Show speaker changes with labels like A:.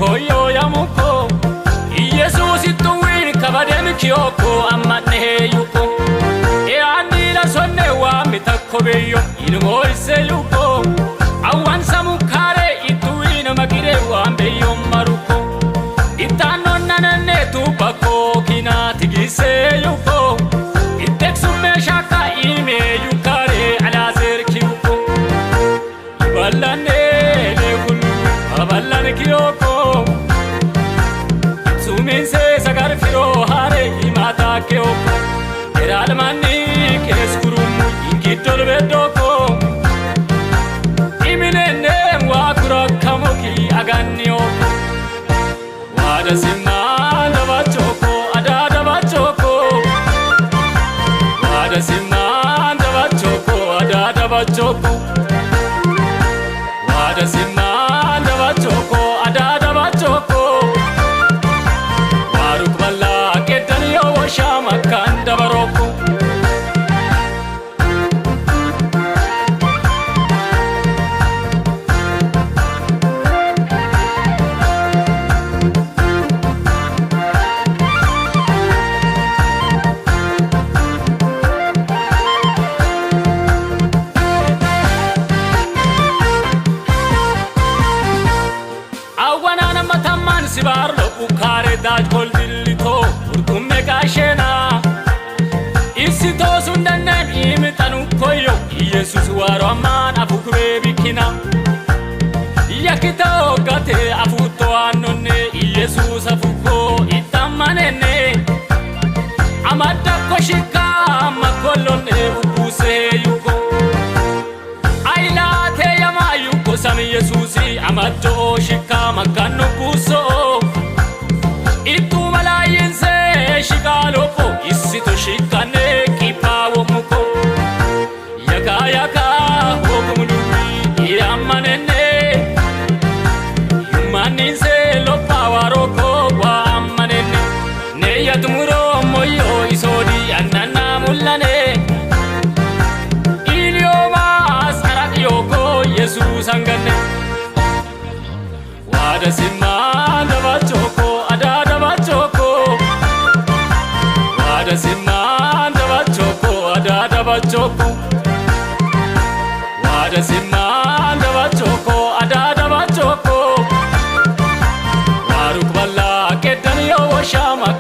A: hoyo yamuko Yesus tuwin kabadem kiyoko amane yuko e anila sonne wa mitakobeyo ilmo iseluko awan samukare ituwin magire wa ambeyo maruko itano nanane tubako kina tigise yuko iteksume shaka ime yukare ala zerkiyuko balane ballan kiyoko suminse sagar firo hare imata kiyoko eral manni keskurum ingidol bedoko iminene wa kurakamuki aganniyo wada simma dabachoko adada bachoko wada simma dabachoko adada bachoko wada simma dabachoko adada bachoko waruk balla kedaniyo shama kanda baroko sibarlo ukare daj kol dillito urkumme kashena isito sundanen imitanu koyo Yesus waro aman afukwe bikina yakita ogate afuto anone Yesus afuko itamanene amada koshika makolone ubuse yuko ailate yama yuko sami Yesusi amado shika makano buso shikalopo isito shikane kipawo muko yaka yaka hokumudui iramanene yumaninse lo pawaroko wa amanene ne yatumuro moyo isodi anana mulane ilioma sarak yoko Yesus angane wada simma dabachoko adada bachoko wada simma dabachoko adada bachoko wada simma dabachoko adada bachoko waruk balla kedaniyo shama